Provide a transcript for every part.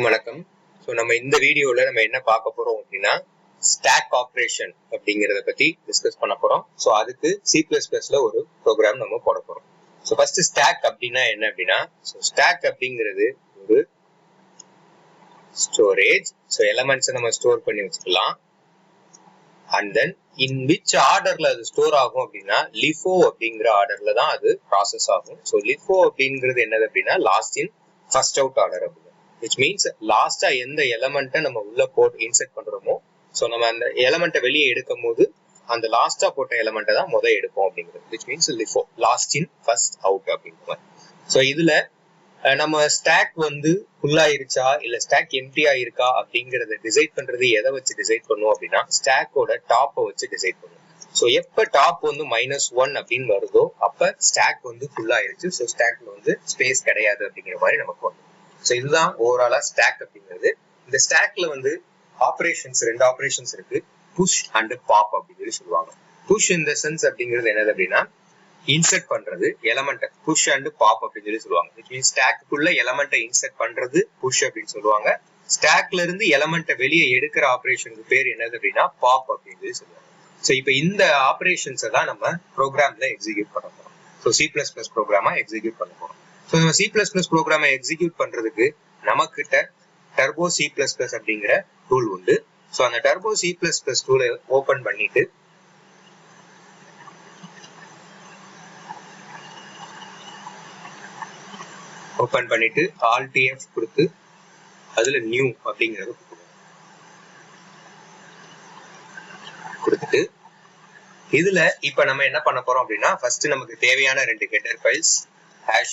வணக்கம். ஸோ நம்ம இந்த வீடியோல நம்ம என்ன பார்க்க போறோம் அப்படின்னா ஸ்டாக் ஆப்ரேஷன் அப்படிங்கிறத பத்தி டிஸ்கஸ் பண்ண போறோம். ஸோ அதுக்கு C++ல ஒரு ப்ரோக்ராம் நம்ம போட போறோம். ஸோ ஃபர்ஸ்ட் ஸ்டாக் அப்படின்னா என்ன அப்படின்னா, ஸோ ஸ்டாக் அப்படிங்கிறது ஒரு ஸ்டோரேஜ். ஸோ எலமெண்ட்ஸை நம்ம ஸ்டோர் பண்ணி வச்சுக்கலாம். அண்ட் தென் இன் விச் ஆர்டர்ல அது ஸ்டோர் ஆகும் அப்படின்னா லிஃபோ அப்படிங்கிற ஆர்டர்ல தான் அது ப்ராசஸ் ஆகும். ஸோ லிஃபோ அப்படிங்கிறது என்னது அப்படின்னா last in first out order அப்படின்னு. which means லாஸ்டா எந்த எலமெண்ட்டை நம்ம உள்ள போட்டு இன்செர்ட் பண்றோமோ, ஸோ நம்ம அந்த எலமெண்ட்டை வெளியே எடுக்கும் போது அந்த லாஸ்டா போட்ட எலமெண்ட்டை தான் முதல் எடுப்போம் அப்படிங்கிறது. which means LIFO last in first out அப்படிங்கிற மாதிரி. ஸோ இதுல நம்ம ஸ்டாக் வந்து ஃபுல் ஆயிருச்சா இல்ல ஸ்டாக் எம்டியா இருக்கா அப்படிங்கறத டிசைட் பண்றது எதை வச்சு டிசைட் பண்ணுவோம் அப்படின்னா ஸ்டாக்கோட டாப்பை வச்சு டிசைட் பண்ணுவோம். ஸோ எப்ப டாப் வந்து -1 அப்படின்னு வருதோ அப்ப ஸ்டாக் வந்து ஃபுல் ஆயிருச்சு. ஸோ ஸ்டாக்ல வந்து ஸ்பேஸ் கிடையாது அப்படிங்கிற மாதிரி நமக்கு வரும். ஸோ இதுதான் ஓவராலா ஸ்டாக் அப்படிங்கிறது. இந்த ஸ்டாக்ல வந்து ஆப்ரேஷன்ஸ் ரெண்டு ஆப்ரேஷன்ஸ் இருக்கு, புஷ் அண்ட் பாப் அப்படின்னு சொல்லுவாங்க. புஷ் இன் த சென்ஸ் அப்படிங்கிறது என்னது அப்படின்னா இன்செர்ட் பண்றது எலமெண்ட், புஷ் அண்ட் பாப் அப்படின்னு சொல்லுவாங்க. which means ஸ்டாக்குள்ள எலமெண்ட்டை இன்செர்ட் பண்றது புஷ் அப்படின்னு சொல்லுவாங்க. ஸ்டாக்ல இருந்து எலமெண்ட்டை வெளியே எடுக்கிற ஆப்ரேஷனுக்கு பேர் என்னது அப்படின்னா பாப் அப்படின்னு சொல்லுவாங்க. ஸோ இப்போ இந்த ஆப்ரேஷன்ஸை தான் நம்ம ப்ரோக்ராம்ல எக்ஸிக்யூட் பண்ண போறோம். ஸோ C++ ப்ரோக்ராமா எக்ஸிக்யூட் பண்ண போறோம். ஸோ நம்ம C++ ப்ரோக்ராமை எக்ஸிக்யூட் பண்றதுக்கு நமக்கிட்ட டர்போ C++ அப்படிங்கிற டூல் உண்டு. ஸோ அந்த டர்போ C++ டூலை ஓபன் பண்ணிட்டு Alt F கொடுத்து அதுல நியூ அப்படிங்கறது கொடுத்துட்டு இதுல இப்ப நம்ம என்ன பண்ண போறோம் அப்படின்னா ஃபர்ஸ்ட் நமக்கு தேவையான ரெண்டு header files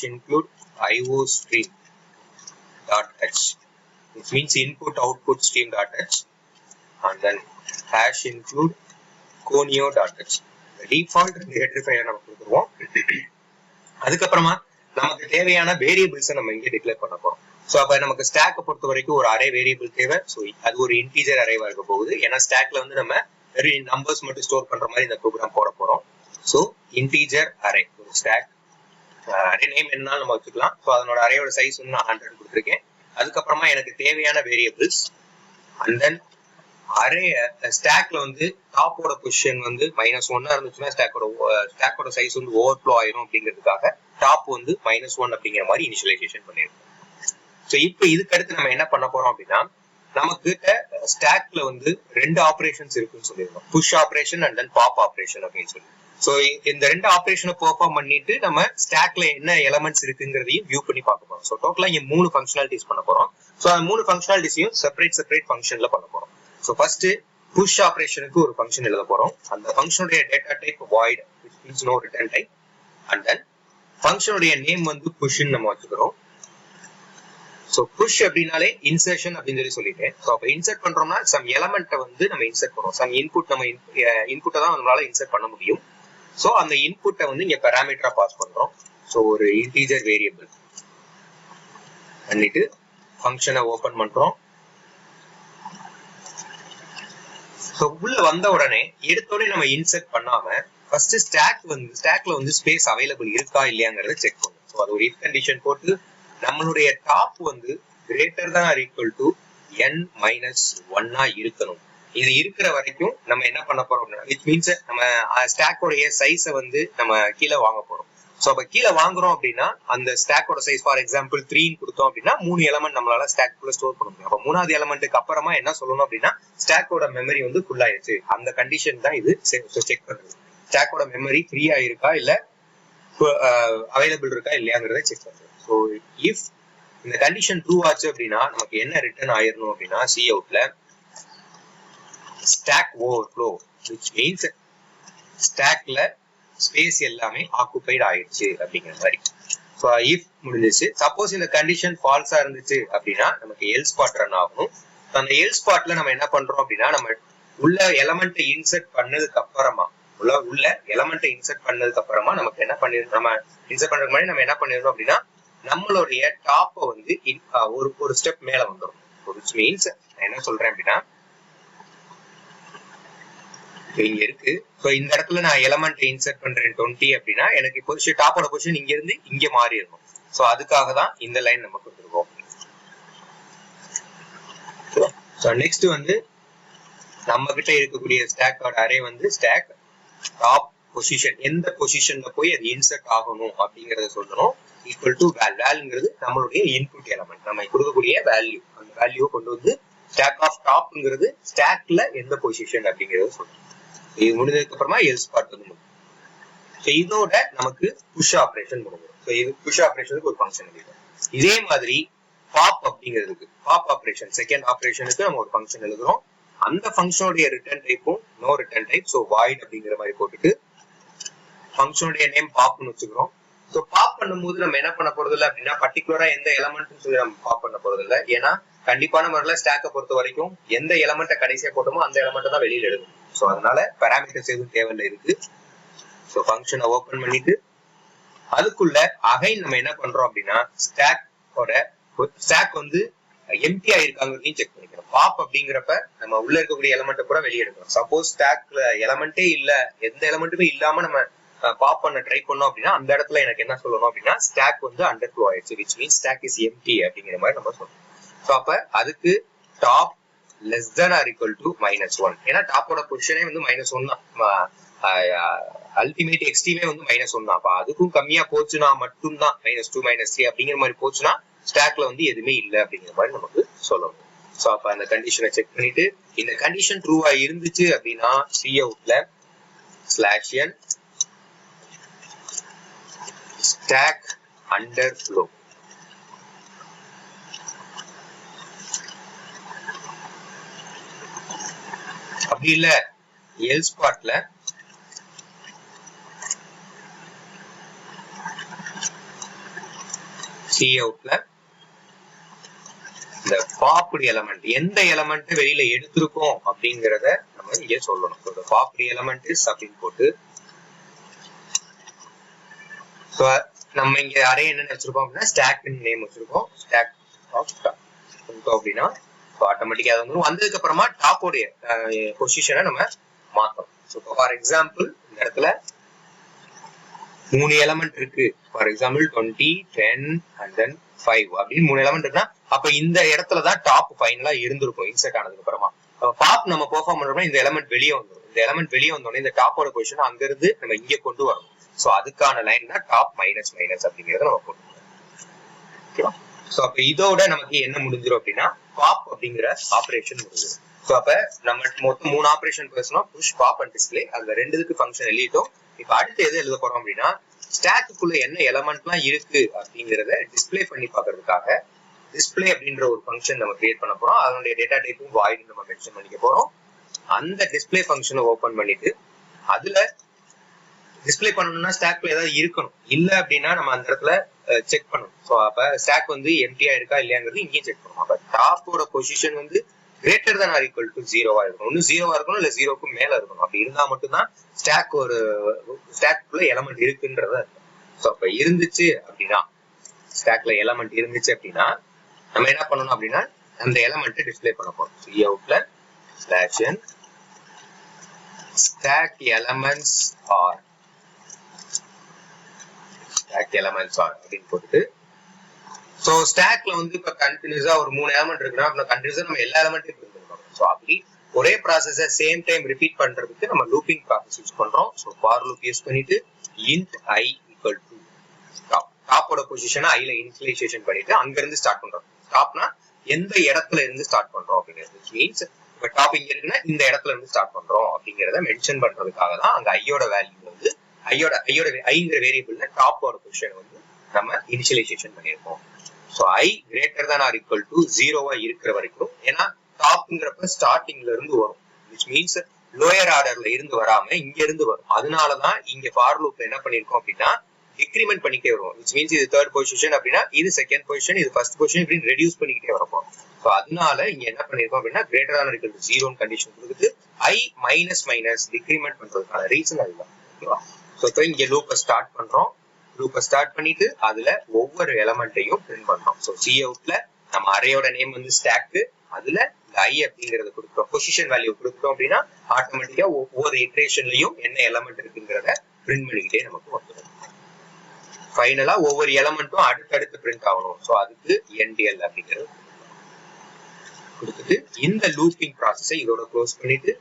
#include iostream.h, which means input output stream.h, and then #include conio.h. default header ஃபைலை நம்ம கொடுத்துருவோம். அதுக்கப்புறமா நமக்கு தேவையான வேரியபிள்ஸ் நம்ம இங்க டிக்ளேர் பண்ண போறோம். சோ அப்ப நமக்கு ஸ்டாக் பொறுத்த வரைக்கும் ஒரு அரே வேரியபிள் தேவை. சோ அது ஒரு இன்டிஜர் அரேவா இருக்க போகுது. ஏன்னா ஸ்டாக்ல வந்து நம்ம வெறும் நம்பர்ஸ் மட்டும் ஸ்டோர் பண்ற மாதிரி இந்த ப்ரோக்ராம் போட போறோம். சோ இன்டிஜர் அரே ஒரு ஸ்டாக் அரே நேம் என்னாலும் நம்ம வச்சுக்கலாம். ஸோ அதனோட அரேயோட சைஸ் வந்து நான் 100 கொடுத்துருக்கேன். அதுக்கப்புறமா எனக்கு தேவையான வேரியபிள்ஸ் அண்ட் தென் அரே ஸ்டாக்ல வந்து டாப்போட பொசிஷன் வந்து -1 இருந்துச்சுன்னா ஸ்டாக்கோட சைஸ் வந்து ஓவர்ஃப்ளோ ஆயிரும் அப்படிங்கிறதுக்காக டாப் வந்து -1 அப்படிங்கிற மாதிரி இனிஷியலைசேஷன் பண்ணிருக்கோம். ஸோ இப்போ இதுக்கு அடுத்து நம்ம என்ன பண்ண போறோம் அப்படின்னா நமக்கு ஸ்டாக்ல வந்து ரெண்டு ஆப்ரேஷன்ஸ் இருக்குன்னு சொல்லியிருக்கோம், push operation and then pop operation அப்படின்னு சொல்லி. ஸோ இந்த ரெண்டு ஆப்ரேஷனை பெர்ஃபார்ம் பண்ணிட்டு நம்ம ஸ்டாக்ல என்ன எலமெண்ட்ஸ் இருக்குங்கிறதையும் வியூ பண்ணி பார்க்க போறோம். ஸோ டோட்டலா இங்க 3 ஃபங்க்ஷனாலிட்டிஸ் பண்ண போறோம். ஸோ அந்த 3 ஃபங்க்ஷனாலிட்டிஸையும் செப்பரேட் ஃபங்க்ஷன்ல பண்ண போறோம். ஸோ ஃபர்ஸ்ட் புஷ் ஆப்ரேஷனுக்கு ஒரு ஃபங்க்ஷன் எழுத போறோம். அந்த ஃபங்க்ஷனுடைய data type void, which means no return type, and then ஃபங்க்ஷனுடைய நேம் வந்து புஷ்ன்னு நம்ம வச்சுக்கிறோம். ஸோ புஷ் அப்படின்னாலே இன்சர்ஷன் அப்படின்னு சொல்லிட்டேன். ஸோ அப்போ இன்சர்ட் பண்றோம்னா சம் எலமெண்ட்டை வந்து நம்ம இன்சர்ட் பண்ணுவோம். சம் இன்புட் நம்ம இன்புட்டை தான் நம்மளால இன்சர்ட் பண்ண முடியும். ஸோ அந்த இன்புட்டை வந்து இங்க பாராமீட்டரா பாஸ் பண்றோம். ஸோ ஒரு இன்டீஜர் வேரியபிள் பண்ணிட்டு ஃபங்க்ஷனை ஓபன் பண்றோம். ஸோ உள்ள வந்த உடனே எடுத்தோடனே நம்ம இன்சர்ட் பண்ணாம ஃபர்ஸ்ட் ஸ்டாக்ல வந்து ஸ்பேஸ் அவைலபிள் இருக்கா இல்லையாங்கிறத செக் பண்ணுவோம். ஸோ அது ஒரு இஃப் கண்டிஷன் போட்டு நம்மளுடைய டாப் வந்து greater than equal to n-1 இருக்கணும். இது இருக்கிற வரைக்கும் நம்ம என்ன பண்ண போறோம் அப்படின்னா விச் மீன்ஸ் நம்ம ஸ்டாக்கோடைய சைஸை வந்து நம்ம கீழே வாங்க போறோம். ஸோ அப்ப கீழே வாங்குறோம் அப்படின்னா அந்த ஸ்டாக்கோட சைஸ் ஃபார் எக்ஸாம்பிள் 3 கொடுத்தோம் அப்படின்னா 3 எலமெண்ட் நம்மளால ஸ்டாக்குள்ள ஸ்டோர் பண்ண முடியும். அப்ப 3வது எலமெண்ட்டுக்கு அப்புறமா என்ன சொல்லணும் அப்படின்னா ஸ்டாக்கோட மெமரி வந்து ஃபுல் ஆயிடுச்சு, அந்த கண்டிஷன் தான் இது செக் பண்றது. ஸ்டாக்கோட மெமரி ஃப்ரீயா இருக்கா இல்ல அவைலபிள் இருக்கா இல்லையாங்கிறத செக் பண்றது. ஸோ இஃப் இந்த கண்டிஷன் ட்ரூ ஆச்சு அப்படின்னா நமக்கு என்ன ரிட்டர்ன் ஆயிரணும் அப்படின்னா சி அவுட்ல ஸ்டாக் ஓவர்ஃப்ளோ, which means ஸ்டாக்ல ஸ்பேஸ் எல்லாமே ஆக்குபைட் ஆயிடுச்சு அப்படிங்கிற மாதிரி. ஸோ இஃப் முடிஞ்சிச்சு. சப்போஸ் இந்த கண்டிஷன் ஃபால்ஸா இருந்துச்சு அப்படின்னா நமக்கு எல்ஸ் பார்ட் ரன் ஆகணும். அந்த எல்ஸ் பார்ட்ல நம்ம என்ன பண்றோம் அப்படின்னா நம்ம உள்ள எலமெண்ட்டை இன்சர்ட் பண்ணதுக்கு அப்புறமா நமக்கு என்ன பண்ணிருக்கோம், நம்ம இன்சர்ட் பண்றதுக்கு முன்னாடி நம்ம என்ன பண்ணிருக்கோம் அப்படின்னா நம்மளுடைய டாப்பை வந்து ஒரு ஸ்டெப் மேல வந்துடும். which means நான் என்ன சொல்றேன் அப்படின்னா இங்க இருக்கு. சோ இந்த இடத்துல நான் எலமெண்ட் இன்சர்ட் பண்றேன் 20 அப்படின்னா எனக்கு பொசிஷன் டாப்போட பொசிஷன் இங்க இருந்து இங்க மாறி இருக்கும். சோ அதுக்காக தான் இந்த லைன் நம்ம கொடுத்துருக்கோம். ஸோ நெக்ஸ்ட் வந்து நம்ம கிட்ட இருக்கக்கூடிய ஸ்டாக்கோட அரே வந்து ஸ்டாக் டாப் பொசிஷன், எந்த பொசிஷன்ல போய் அது இன்சர்ட் ஆகணும் அப்படிங்கறத சொல்லணும். ஈக்குவல் டு வேல்ங்கிறது நம்மளுடைய இன்புட் எலமெண்ட், நம்ம கொடுக்கக்கூடிய வேல்யூ. அந்த வேல்யூ கொண்டு வந்து ஸ்டாக் ஆஃப் டாப்ங்கிறது ஸ்டாக்ல எந்த பொசிஷன் அப்படிங்கறத சொல்லணும். இது முடிஞ்சதுக்கு அப்புறமா எல்ஸ் பார்ட் வந்து முடியும். ஸோ இதோட நமக்கு புஷ் ஆப்ரேஷன் முடிஞ்சிடும். ஸோ இது புஷ் ஆப்ரேஷனுக்கு ஒரு ஃபங்க்ஷன் எழுதுறோம். இதே மாதிரி பாப் அப்படிங்கிறதுக்கு பாப் ஆப்ரேஷன் செகண்ட் ஆப்ரேஷனுக்கு நம்ம ஒரு ஃபங்க்ஷன் எழுதுறோம். அந்த ஃபங்க்ஷனுடைய ரிட்டர்ன் டைப்பும் no return type, so void அப்படிங்கிற மாதிரி போட்டுட்டு ஃபங்க்ஷனுடைய நேம் பாப்னு வச்சுக்கிறோம். ஸோ பாப் பண்ணும்போது நம்ம என்ன பண்ண போறது இல்லை அப்படின்னா பர்டிகுலரா எந்த எலமெண்ட்னு சொல்லி நம்ம பாப் பண்ண போறது இல்லை. ஏன்னா கண்டிப்பான முறையில ஸ்டாக்கை பொறுத்த வரைக்கும் எந்த எலமெண்ட்டை கடைசியா போட்டோமோ அந்த எலமெண்ட்டை தான் வெளியில எடுக்கும். ஸோ அதனால பேராமீட்டர்ஸ் எதுவும் தேவையில்லை இருக்கு. ஸோ ஃபங்க்ஷனை ஓபன் பண்ணிட்டு அதுக்குள்ள அகைன் நம்ம என்ன பண்றோம் அப்படின்னா ஸ்டாக் வந்து எம்டியா இருக்காங்கிறதையும் செக் பண்ணிக்கிறோம். பாப் அப்படிங்கிறப்ப நம்ம உள்ள இருக்கக்கூடிய எலமெண்ட்டை கூட வெளியே எடுக்கிறோம். சப்போஸ் ஸ்டாக்ல எலமெண்டே இல்ல, எந்த எலமெண்ட்டுமே இல்லாம நம்ம பாப் பண்ண ட்ரை பண்ணோம் அப்படின்னா அந்த இடத்துல எனக்கு என்ன சொல்லணும் அப்படின்னா ஸ்டாக் வந்து அண்டர்ஃப்ளோ ஆயிடுச்சு, which means stack is empty அப்படிங்கிற மாதிரி நம்ம சொல்லணும். ஸோ அப்ப அதுக்கு top less than or equal to -1, ஏன்னா டாப்போட பொசிஷனே வந்து -1 தான், அல்டிமேட் எக்ஸ்ட்ரீமே வந்து -1 தான். அப்ப அதுக்கும் கம்மியா போச்சுன்னா மட்டும்தான் -2 -3 அப்படிங்கிற மாதிரி போச்சுன்னா ஸ்டாக்ல வந்து எதுவுமே இல்லை அப்படிங்கிற மாதிரி நமக்கு சொல்லணும். ஸோ அப்ப அந்த கண்டிஷனை செக் பண்ணிட்டு இந்த கண்டிஷன் ட்ரூவா இருந்துச்சு அப்படின்னா சி அவுட்ல /n ஸ்டாக் அண்டர்ஃப்ளோ அப்படி இல்ல எல்ஸ் பார்ட்ல சி அவுட்ல இந்த பாப்டு எலமெண்ட் எந்த எலமெண்ட் வெளியில எடுத்திருக்கோம் அப்படிங்கறத நம்ம இங்க சொல்லணும். இந்த பாப்டு எலமெண்ட் அப்படின்னு போட்டு நம்ம இங்க அரே என்ன வச்சிருக்கோம் அப்படின்னா ஸ்டாக் நேம் வச்சிருக்கோம், ஸ்டாக் ஆஃப் டாப் அப்படின்னா ஆட்டோமேட்டிக்கா வந்துடும். வந்ததுக்கு அப்புறமா டாப்போடைய பொசிஷனை நம்ம மாத்தோம். ஸோ ஃபார் எக்ஸாம்பிள் இந்த இடத்துல 3 எலமெண்ட் இருக்கு. ஃபார் எக்ஸாம்பிள் 20, 10 and then 5 அப்படின்னு 3 எலமெண்ட் இருக்குன்னா அப்ப இந்த இடத்துலதான் டாப் ஃபைனலா இருந்திருக்கும் இன்சர்ட் ஆனதுக்கு அப்புறமா. பாப் நம்ம பெர்ஃபார்ம் பண்றோம்னா இந்த எலமெண்ட் வெளியே வந்துடும். இந்த எலமெண்ட் வெளியே வந்தோடனே இந்த டாப்போட பொசிஷன் அங்க இருந்து நம்ம இங்க கொண்டு வரணும். சோ அதுக்கான லைன் தான் டாப் மைனஸ் அப்படிங்கறத நம்ம கொண்டு வரணும். சோ அப்ப இதோட நமக்கு என்ன முடிஞ்சிடும் அப்படின்னா பாப் அப்படிங்கிற ஆபரேஷன் முடிஞ்சிடும். சோ அப்ப நம்ம மொத்தம் 3 ஆபரேஷன் பேசணும், புஷ், பாப் அண்ட் டிஸ்பிளே. அதுல 2க்கு ஃபங்க்ஷன் எழுதிட்டோம். இப்ப அடுத்து எது எழுத போறோம் அப்படின்னா ஸ்டாக்குக்குள்ள என்ன எலமெண்ட்லாம் இருக்கு அப்படிங்கறத டிஸ்பிளே பண்ணி பாக்குறதுக்காக டிஸ்பிளே அப்படின்ற ஒரு ஃபங்க்ஷன் நம்ம கிரியேட் பண்ண போறோம். அதனுடைய டேட்டா டைப்பும் வாய்ட் நம்ம மென்ஷன் பண்ணிக்க போறோம். அந்த டிஸ்பிளே ஃபங்க்ஷனை ஓபன் பண்ணிட்டு அதுல டிஸ்பிளே பண்ணணும்னா ஸ்டாக்ல ஏதாவது இருக்கணும், இல்ல அப்படின்னா நம்ம அந்த இடத்துல செக் பண்ணணும். ஸோ அப்ப ஸ்டாக் வந்து எம்டியா இருக்கா இல்லையாங்கிறது இங்கேயும் செக் பண்ணணும். அப்ப டாப்போட பொசிஷன் வந்து greater than or equal to 0வா இருக்கணும், ஒன்னு 0வா இருக்கணும் இல்ல 0க்கு மேல இருக்கணும். அப்படி இருந்தா மட்டும்தான் ஸ்டாக் ஒரு ஸ்டாக்குள்ள எலமெண்ட் இருக்குன்றத. ஸோ அப்ப இருந்துச்சு அப்படின்னா ஸ்டாக்ல எலமெண்ட் இருந்துச்சு அப்படின்னா நம்ம என்ன பண்ணணும் அப்படின்னா அந்த எலமெண்ட் டிஸ்பிளே பண்ண போறோம். சி அவுட்ல /n stack elements are அப்படின்னு போட்டு சோ ஸ்டாக்ல வந்து இப்ப கண்டினியூஸா ஒரு 3 எலமெண்ட் இருக்குன்னா அப்ப கண்டினியூஸா நம்ம எல்லா எலமெண்ட்டையும் பிரிண்ட் பண்ணணும். சோ அப்படி ஒரே ப்ராசஸை சேம் டைம் ரிப்பீட் பண்றதுக்கு நம்ம லூப்பிங் ப்ராசஸ் யூஸ் பண்றோம். சோ ஃபார் லூப் யூஸ் பண்ணிட்டு int I equal to top, டாப்போட பொசிஷனை ஐல இனிஷியலைசேஷன் பண்ணிட்டு அங்க இருந்து ஸ்டார்ட் பண்றோம். டாப்னா எந்த இடத்துல இருந்து ஸ்டார்ட் பண்றோம் அப்படிங்கிறது மீன்ஸ் இப்ப டாப் இங்க இருக்குன்னா இந்த இடத்துல இருந்து ஸ்டார்ட் பண்றோம் அப்படிங்கறத மென்ஷன் பண்றதுக்காக தான் அங்க ஐயோட வேல்யூ வந்து ஐயோட ஐங்கிற வேரியபிள்ல டாப்போட பொசிஷன் வந்து நம்ம இனிஷியலைசேஷன் பண்ணிருக்கோம். So I greater than or equal to 0வா இருக்கிற வரைக்கும், ஏன்னா டாப்ங்கிறப்ப ஸ்டார்டிங்ல இருந்து வரும், which means லோயர் ஆர்டர்ல இருந்து வராம இங்க இருந்து வரும். அதனாலதான் இங்க ஃபார் லூப்ல என்ன பண்ணிருக்கோம் அப்படின்னா டிக்ரிமெண்ட் பண்ணிக்கிட்டே வரும். which means இது தேர்ட் பொசிஷன் அப்படின்னா இது செகண்ட் பொசிஷன், இது ஃபர்ஸ்ட் பொசிஷன் இப்படின்னு ரெடியூஸ் பண்ணிக்கிட்டே வரப்போம். சோ அதனால இங்க என்ன பண்ணிருக்கோம் அப்படின்னா greater than or equal to 0 condition கொடுத்துட்டு I மைனஸ் டிக்ரிமெண்ட் பண்றதுக்கான ரீசன் அதுதான். ஓகேவா? சோ இப்போ இங்க லூப்பை ஸ்டார்ட் பண்றோம். லூப்பை ஸ்டார்ட் பண்ணிட்டு அதுல ஒவ்வொரு எலமெண்ட்டையும் பிரிண்ட் பண்றோம். சோ சி அவுட்ல நம்ம அரேயோட நேம் வந்து ஸ்டாக், அதுல I அப்படிங்கறத கொடுத்தோம், பொசிஷன் வேல்யூ கொடுத்தோம் அப்படின்னா ஆட்டோமேட்டிக்கா ஒவ்வொரு இட்டரேஷன்லயும் என்ன எலமெண்ட் இருக்குங்கிறத பிரிண்ட் பண்ணிக்கிட்டே நமக்கு வந்துடும். ஃபைனலா ஒவ்வொரு எலமெண்ட்டும் அடுத்தடுத்து பிரிண்ட் ஆகணும். சோ அதுக்கு NDL அப்படிங்கிறது. கொடுத்துட்டு இந்த லூப்பிங் ப்ராசஸை இதோட க்ளோஸ் பண்ணிட்டு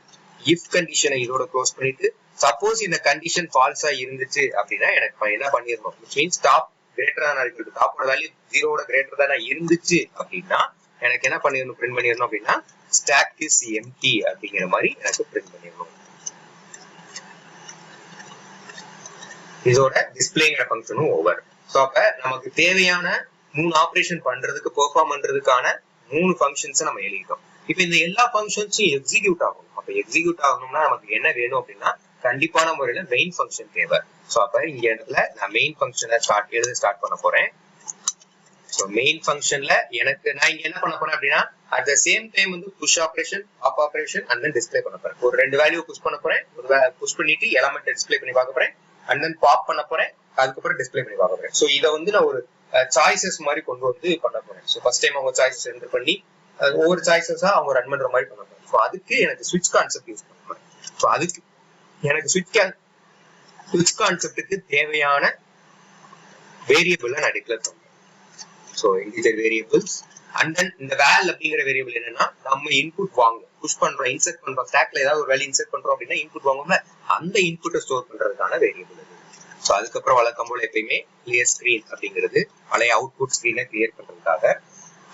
இஃப் கண்டிஷனை இதோட க்ளோஸ் பண்ணிட்டு சப்போஸ் இந்த கண்டிஷன் ஃபால்ஸா இருந்துச்சு அப்படின்னா எனக்கு என்ன பண்ணிடணும் மீன்ஸ் டாப் கிரேட்டர் தானா இருக்கு டாப்போட வேல்யூ 0 கிரேட்டர் தானா இருந்துச்சு அப்படின்னா எனக்கு என்ன பண்ணிடணும் பிரிண்ட் பண்ணிடணும் அப்படின்னா ஸ்டாக் இஸ் எம்டி அப்படிங்கிற மாதிரி எனக்கு பிரிண்ட் பண்ணிடணும். இதோட டிஸ்பிளேங்கிற ஃபங்க்ஷனும் ஓவர். ஸோ அப்ப நமக்கு தேவையான 3 ஆபரேஷன் பண்றதுக்கு பெர்ஃபார்ம் பண்றதுக்கான 3 ஃபங்க்ஷன்ஸ் நம்ம எழுதிட்டோம். இப்ப இந்த எல்லா ஃபங்க்ஷன்ஸும் எக்ஸிக்யூட் ஆகும். அப்ப எக்ஸிக்யூட் ஆகணும்னா நமக்கு என்ன வேணும் அப்படின்னா கண்டிப்பான முறையில மெயின் ஃபங்க்ஷன் தேவை. ஸோ அப்ப இங்க இடத்துல நான் மெயின் ஃபங்க்ஷனை எழுத ஸ்டார்ட் பண்ண போறேன். ஸோ மெயின் ஃபங்க்ஷன்ல எனக்கு நான் இங்க என்ன பண்ண போறேன் அப்படின்னா அட் த சேம் டைம் வந்து push operation pop operation and then display பண்ண போறேன். ஒரு 2 வேல்யூ புஷ் பண்ண போறேன், ஒரு புஷ் பண்ணிட்டு எலமெண்ட் டிஸ்பிளே பண்ணி பார்க்க போறேன் அண்ட் தென் பாப் பண்ண போறேன், அதுக்கப்புறம் டிஸ்பிளே பண்ணி பார்க்க போறேன். ஸோ இதை வந்து நான் ஒரு சாய்ஸஸ் மாதிரி கொண்டு வந்து பண்ண போறேன். ஸோ ஃபர்ஸ்ட் டைம் அவங்க சாய்ஸஸ் என்டர் பண்ணி ஒவ்வொரு சாய்ஸஸா அவங்க ரன் பண்ற மாதிரி பண்ண போறேன். ஸோ அதுக்கு எனக்கு ஸ்விட்ச் கான்செப்ட் யூஸ் பண்ண போறேன். ஸோ அதுக்கு எனக்கு ஸ்விட்ச் கான்செப்டுக்கு தேவையான வேரியபிள் நான் டிக்ளேர் பண்றேன். So integer variables and then இந்த வேல் அப்படிங்கிற வேரியபிள் என்னன்னா நம்ம இன்புட் வாங்கும் புஷ் பண்றோம் இன்சர்ட் பண்றோம் ஸ்டாக்ல ஏதாவது ஒரு வேல்யூ இன்சர்ட் பண்றோம் அப்படின்னா இன்புட் வாங்கும்ல அந்த இன்புட்டை ஸ்டோர் பண்றதுக்கான வேரியபிள் அது. ஸோ அதுக்கப்புறம் வழக்கம் போல எப்பயுமே கிளியர் ஸ்கிரீன் அப்படிங்கிறது பழைய அவுட்புட் ஸ்கிரீனை கிளியர் பண்றதுக்காக.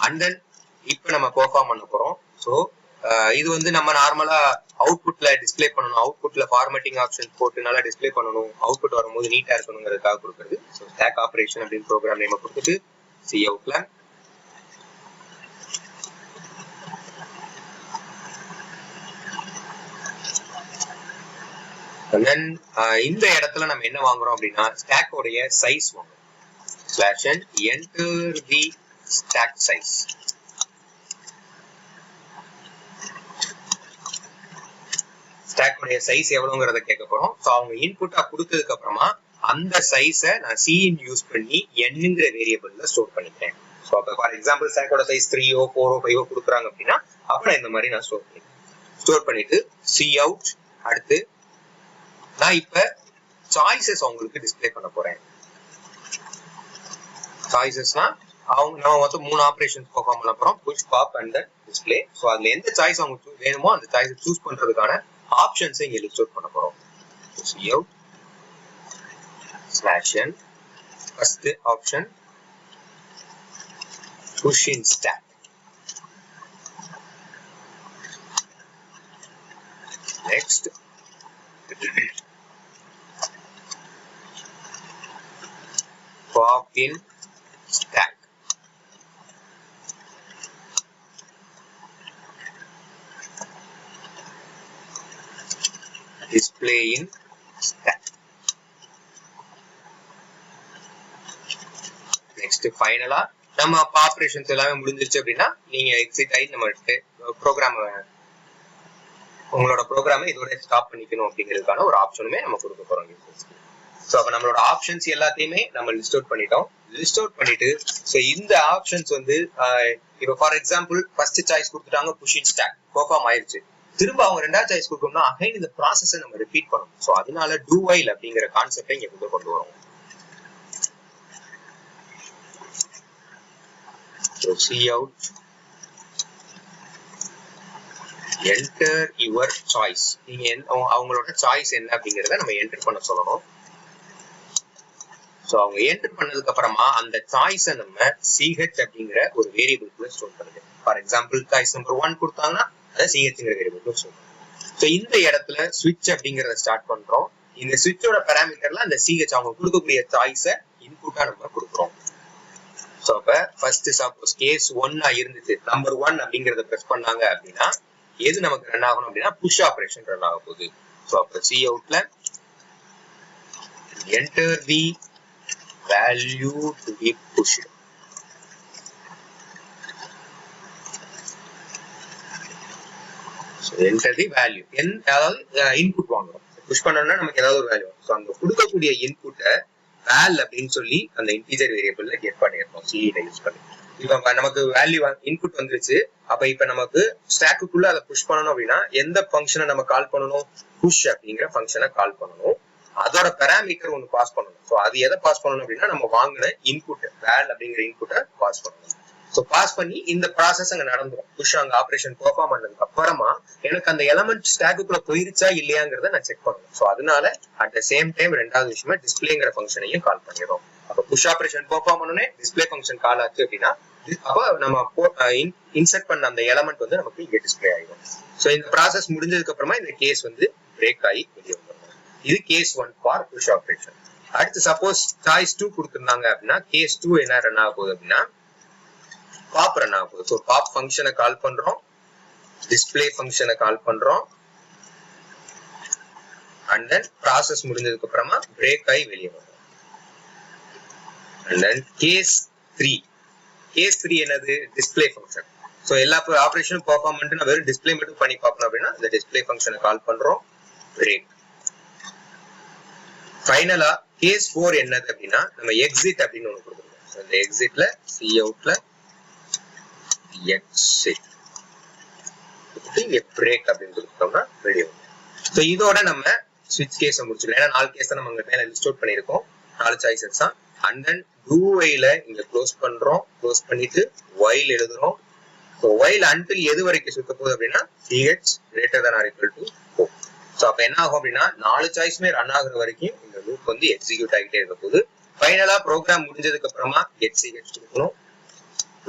அண்ட் தென் இப்ப நம்ம பெர்ஃபார்ம் பண்ண போறோம். ஸோ இது வந்து நம்ம நார்மலா அவுட்புட்ல டிஸ்பிளே பண்ணணும், அவுட்புட்ல ஃபார்மேட்டிங் ஆப்ஷன் போட்டு நல்லா டிஸ்பிளே பண்ணணும், அவுட்புட் வரும்போது நீட்டா இருக்கணுங்கிறதுக்காக கொடுக்குறது. ஸோ ஸ்டாக் ஆபரேஷன் அப்படின்னு ப்ரோக்ராம் நேம் கொடுத்துட்டு சி அவுட்ல இந்த இடத்துல நம்ம என்ன வாங்குறோம் அப்படின்னா ஸ்டாக் உடைய சைஸ் வாங்குறோம். Slash n enter the stack size. Stack உடைய சைஸ் எவ்வளவுங்கறத கேட்க போறோம். சோ அவங்க இன்புட்டா கொடுத்ததுக்கு அப்புறமா அந்த சைஸை நான் cin யூஸ் பண்ணி nங்கிற வேரியபிள்ல ஸ்டோர் பண்ணிக்கிறேன். சோ அப்ப ஃபார் எக்ஸாம்பிள் ஸ்டாக்கோட சைஸ் 3ஓ 4ஓ 5ஓ கொடுக்குறாங்க அப்படின்னா அப்ப நான் இந்த மாதிரி நான் ஸ்டோர் பண்ணிட்டு சி அவுட். அடுத்து நான் இப்ப சாய்ஸஸ் அவங்களுக்கு டிஸ்பிளே பண்ண போறேன். சாய்ஸஸ்னா நம்ம மொத்தம் 3 ஆபரேஷன்ஸ் பெர்ஃபார்ம் பண்ண போறோம், push pop and then display. So அதுல எந்த சாய்ஸ் அவங்க வேணுமோ அந்த சாய்ஸை சூஸ் பண்றதுக்கான ஆப்ஷன்ஸை இங்க லிஸ்ட் பண்ண போறோம். C out slash n first option push in stack. Next pop in stack. Display in stack. Next finally நம்ம ஆபரேஷன்ஸ் எல்லாமே முடிஞ்சிருச்சு அப்படின்னா நீங்க எக்ஸிட் ஆகி நம்ம ப்ரோக்ராம் உங்களோட ப்ரோக்ராமை இதோட ஸ்டாப் பண்ணிக்கணும் அப்படிங்கிறதுக்கான ஒரு ஆப்ஷனுமே நம்ம கொடுக்க போறோம். ஸோ அப்ப நம்மளோட ஆப்ஷன்ஸ் எல்லாத்தையுமே நம்ம லிஸ்ட் அவுட் பண்ணிட்டோம். லிஸ்ட் அவுட் பண்ணிட்டு ஸோ இந்த ஆப்ஷன்ஸ் வந்து இப்போ ஃபார் எக்ஸாம்பிள் ஃபர்ஸ்ட் சாய்ஸ் கொடுத்துட்டாங்க புஷ் இன் ஸ்டாக் பெர்ஃபார்ம் ஆயிருச்சு. திரும்ப அவங்க 2வது சாய்ஸ் கொடுக்கணும்னா அகைன் இந்த ப்ராசஸை நம்ம ரிப்பீட் பண்ணணும். ஸோ அதனால டூ வைல் அப்படிங்கிற கான்செப்டை இங்க கொண்டு வரோம். So C out enter your choice. நீங்க அவங்களோட சாய்ஸ் என்ன அப்படிங்கறத நம்ம என்டர் பண்ண சொல்லணும். சோ அவங்க என்டர் பண்ணதுக்கு அப்புறமா அந்த சாய்ஸை நம்ம ch அப்படிங்கிற ஒரு வேரியபிள்குள்ள ஸ்டோர் பண்ணுங்க. ஃபார் எக்ஸாம்பிள் சாய்ஸ் நம்பர் 1 கொடுத்தாங்கன்னா அதை chங்கிற வேரியபிள்குள்ள ஸ்டோர் பண்ணுங்க. சோ இந்த இடத்துல ஸ்விட்ச் அப்படிங்கறத ஸ்டார்ட் பண்றோம். இந்த ஸ்விட்சோட பாராமீட்டர்ல அந்த ch அவங்க கொடுக்கக்கூடிய சாய்ஸை இன்புட்டா நம்ம கொடுக்குறோம். சோ அப்ப ஃபர்ஸ்ட் சப்போஸ் கேஸ் 1 இருந்துச்சு, நம்பர் 1 அப்படிங்கறத பிரஸ் பண்ணாங்க அப்படின்னா எது நமக்கு ரன் ஆகணும் அப்படின்னா புஷ் ஆபரேஷன் ரன் ஆக போகுது. சோ அப்ப C அவுட்ல enter the value to be pushed. So enter the value. அதாவது இன்புட் வாங்குறோம். புஷ் பண்ணோம்னா நமக்கு ஏதாவது ஒரு வேல்யூ. சோ அந்த கொடுக்கக்கூடிய இன்புட்டை val அப்படின்னு சொல்லி அந்த இன்டிஜர் வேரியபிள்ல கெட் பண்ணிருக்கோம் cin யூஸ் பண்ணி. இப்ப நமக்கு வேல்யூ இன்புட் வந்துருச்சு. அப்ப இப்ப நமக்கு ஸ்டாக்குக்குள்ள அதை புஷ் பண்ணணும் அப்படின்னா எந்த ஃபங்க்ஷனை நம்ம கால் பண்ணணும்? புஷ் அப்படிங்கிற ஃபங்க்ஷனை கால் பண்ணணும். அதோட பாராமீட்டர் பாஸ் பண்ணணும். சோ அது எதை பாஸ் பண்ணணும் அப்படின்னா நம்ம வாங்கின இன்புட் val அப்படிங்கிற இன்புட்டை பாஸ் பண்ணணும். ஸோ பாஸ் பண்ணி இந்த ப்ராசஸ் அங்க நடந்துரும். புஷ் அங்க ஆப்ரேஷன் பெர்ஃபார்ம் பண்ணதுக்கு அப்புறமா எனக்கு அந்த எலமெண்ட் ஸ்டாக்குக்குள்ள போயிருச்சா இல்லையாங்கிறத நான் செக் பண்ணுவேன். ஸோ அதனால அட் த சேம் டைம் ரெண்டாவது விஷயமா டிஸ்பிளேங்கிற ஃபங்க்ஷனையும் கால் பண்ணிடும். அப்ப புஷ் ஆப்ரேஷன் பெர்ஃபார்ம் பண்ணனே டிஸ்பிளே ஃபங்க்ஷன் கால் ஆச்சு அப்படின்னா அப்ப நம்ம இன்சர்ட் பண்ண அந்த எலமெண்ட் வந்து நமக்கு இங்க டிஸ்பிளே ஆயிடும். ஸோ இந்த ப்ராசஸ் முடிஞ்சதுக்கு அப்புறமா இந்த கேஸ் வந்து பிரேக் ஆகி வெளியே வந்துடும். இது கேஸ் 1 ஃபார் புஷ் ஆப்ரேஷன். அடுத்து சப்போஸ் சாய்ஸ் 2 கொடுத்திருந்தாங்க அப்படின்னா கேஸ் 2 என்ன ரன் ஆக போகுது அப்படின்னா பாப் ரன் ஆக போகுது. ஸோ பாப் ஃபங்க்ஷனை கால் பண்றோம், டிஸ்பிளே ஃபங்க்ஷனை கால் பண்றோம், அண்ட் தென் ப்ராசஸ் முடிஞ்சதுக்கு அப்புறமா பிரேக் ஆகி வெளியே வரும். அண்ட் தென் கேஸ் 3 என்னது டிஸ்பிளே ஃபங்க்ஷன். ஸோ எல்லா ஆப்ரேஷனும் பெர்ஃபார்ம் பண்ணிட்டு நான் வெறும் டிஸ்பிளே மட்டும் பண்ணி பார்க்கணும் அப்படின்னா இந்த டிஸ்பிளே ஃபங்க்ஷனை கால் பண்றோம், பிரேக். ஃபைனலா கேஸ் 4 என்னது அப்படின்னா நம்ம எக்ஸிட் அப்படின்னு ஒண்ணு கொடுத்துருக்கோம். இந்த எக்ஸிட்ல சி அவுட்ல எக்ஸிட் பிரேக் அப்படின்னு கொடுத்தோம்னா வெளியே வரும். ஸோ இதோட நம்ம ஸ்விட்ச் கேஸை முடிச்சுக்கலாம். ஏன்னா 4 கேஸ் தான் நம்ம மேல லிஸ்ட் அவுட் பண்ணிருக்கோம், 4 சாய்ஸஸ் தான். அண்ட் தென் டூ வைல இங்க க்ளோஸ் பண்றோம், க்ளோஸ் பண்ணிட்டு வைல் எழுதுறோம். ஸோ வைல் அன்டில் எது வரைக்கும் சுத்த போகுது அப்படின்னா CH greater than or equal to 4. So அப்ப என்ன ஆகும் அப்படின்னா 4 சாய்ஸுமே ரன் ஆகுற வரைக்கும் இந்த லூப் வந்து எக்ஸிக்யூட் ஆகிட்டே இருக்க போகுது. ஃபைனலா ப்ரோக்ராம் முடிஞ்சதுக்கு அப்புறமா HCH கொடுக்கணும்,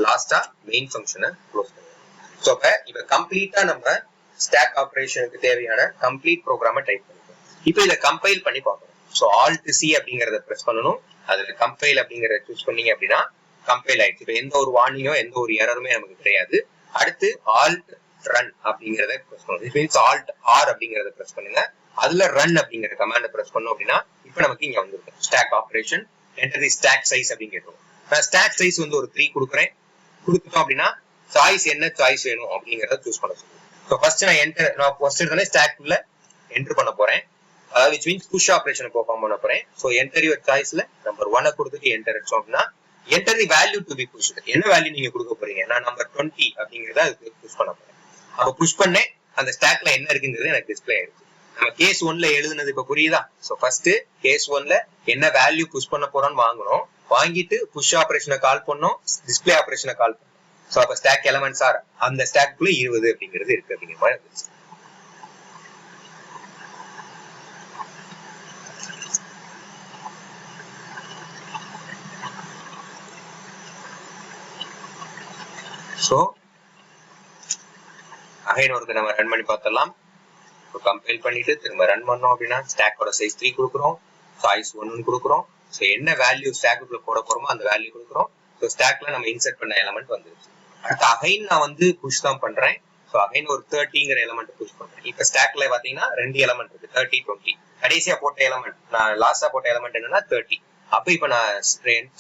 லாஸ்டா மெயின் ஃபங்க்ஷனை க்ளோஸ் பண்ணணும். ஸோ இப்ப கம்ப்ளீட்டா நம்ம ஸ்டாக் ஆபரேஷனுக்கு தேவையான கம்ப்ளீட் ப்ரோக்ராமை டைப் பண்ணிக்கணும். இப்போ இதை கம்பைல் பண்ணி பார்க்கணும். ஸோ Alt C அப்படிங்கறத பிரஸ் பண்ணணும். அதுல கம்பைல் அப்படிங்கறத சூஸ் பண்ணீங்க அப்படின்னா கம்பைல் ஆயிடுச்சு. இப்போ எந்த ஒரு வார்னிங்கோ எந்த ஒரு எரருமே நமக்கு கிடையாது. அடுத்து Alt Run அப்படிங்கறத பிரஸ் பண்ணணும். இட் மீன்ஸ் Alt R அப்படிங்கறத பிரஸ் பண்ணுங்க. அதுல ரன் அப்படிங்கிற கமாண்டை பிரஸ் பண்ணோம் அப்படின்னா இப்போ நமக்கு இங்க வந்துருக்கும் stack operation enter the stack size அப்படின்னு கேட்கும். நான் ஸ்டாக் சைஸ் வந்து ஒரு 3 கொடுக்குறேன். கொடுத்துட்டோம் அப்படின்னா சாய்ஸ் என்ன சாய்ஸ் வேணும் அப்படிங்கறத சூஸ் பண்ண சொல்லுங்க. ஸோ ஃபர்ஸ்ட் நான் ஃபர்ஸ்ட் எடுத்தோடனே ஸ்டாக் உள்ள என்டர் பண்ண போறேன். அதாவது which means புஷ் ஆபரேஷனை பெர்ஃபார்ம் பண்ண போறேன். ஸோ என்டர் யுவர் சாய்ஸ்ல நம்பர் 1 கொடுத்துட்டு என்டர் அடிச்சோம் அப்படின்னா enter the value to be push. என்ன வேல்யூ நீங்க கொடுக்க போறீங்க? நான் நம்பர் 20 அப்படிங்கறத அதுக்கு புஷ் பண்ண போறேன். அப்ப புஷ் பண்ணேன், அந்த ஸ்டாக்ல என்ன இருக்குங்கிறது எனக்கு டிஸ்பிளே ஆயிருக்கு. நம்ம கேஸ் 1ல எழுதுனது இப்ப புரியுதா? சோ ஃபர்ஸ்ட் கேஸ் 1ல என்ன வேல்யூ புஷ் பண்ண போறோம்னு வாங்குறோம், வாங்கிட்டு புஷ் ஆபரேஷனை கால் பண்ணோம், டிஸ்பிளே ஆபரேஷனை கால் பண்ணோம். சோ அப்ப ஸ்டாக் எலிமெண்ட்ஸ் ஆர் அந்த ஸ்டாக்குள்ள 20 அப்படிங்கிறது இருக்கு அப்படிங்கிற மாதிரி இருந்துச்சு. சோ அகைன் ஒருக்க நம்ம ரன் பண்ணி பார்த்தலாம். கம்பைல் பண்ணிட்டு திரும்ப ரன் பண்ணோம் அப்படின்னா ஸ்டாக்கோட சைஸ் 3 கொடுக்குறோம், சாய்ஸ் 1 கொடுக்குறோம். ஸோ என்ன வேல்யூ ஸ்டாக்குள்ள போட போறோமோ அந்த வேல்யூ கொடுக்குறோம். ஸோ ஸ்டாக்ல நம்ம இன்சர்ட் பண்ண எலமெண்ட் வந்துருச்சு. அடுத்து அகைன் நான் வந்து புஷ் தான் பண்றேன். ஸோ அகைன் ஒரு 30ங்கிற எலமெண்ட் புஷ் பண்றேன். இப்ப ஸ்டாக்ல பாத்தீங்கன்னா 2 எலமெண்ட் இருக்கு, 30, 20. கடைசியா போட்ட எலமெண்ட் நான் லாஸ்டா போட்ட எலமெண்ட் என்னன்னா 30. அப்ப இப்ப நான்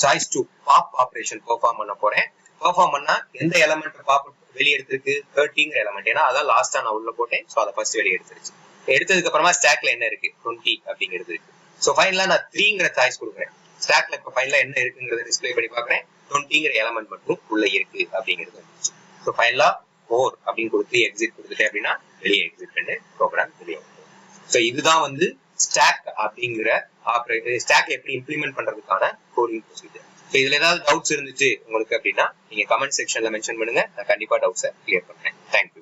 சாய்ஸ் 2 பாப் ஆபரேஷன் பெர்ஃபார்ம் பண்ண போறேன். பெர்ஃபார்ம் பண்ணா எந்த எலமெண்ட் பாப் வெளியே எடுத்திருக்கு? 30ங்கிற எலமெண்ட். ஏன்னா அதான் லாஸ்டா நான் உள்ள போட்டேன். ஸோ அதை ஃபர்ஸ்ட் வெளியே எடுத்துருச்சு. எடுத்ததுக்கு அப்புறமா ஸ்டாக்ல என்ன இருக்கு? 20 அப்படிங்கிறது இருக்கு. ஸோ ஃபைனலா நான் 3ங்கிற சாய்ஸ் கொடுக்குறேன். ஸ்டாக்ல இப்ப ஃபைனலா என்ன இருக்குங்கிறத டிஸ்பிளே பண்ணி பாக்குறேன். 20ங்கிற எலமெண்ட் மட்டும் உள்ள இருக்கு அப்படிங்கிறது வந்துச்சு. ஸோ ஃபைனலா 4 அப்படின்னு கொடுத்து எக்ஸிட் கொடுத்துட்டேன் அப்படின்னா வெளியே எக்ஸிட் பண்ணி ப்ரோக்ராம் வெளியே வந்துடும். ஸோ இதுதான் வந்து ஸ்டாக் அப்படிங்கிற ஆப்ரேட்டர் ஸ்டாக் எப்படி இம்ப்ளிமெண்ட் பண்றதுக்கான கோடிங் ப்ரொசீஜர். ஸோ இதுல ஏதாவது டவுட்ஸ் இருந்துச்சு உங்களுக்கு அப்படின்னா நீங்க கமெண்ட் செக்ஷன்ல மென்ஷன் பண்ணுங்க. நான் கண்டிப்பா டவுட்ஸை கிளியர் பண்றேன். தேங்க்யூ.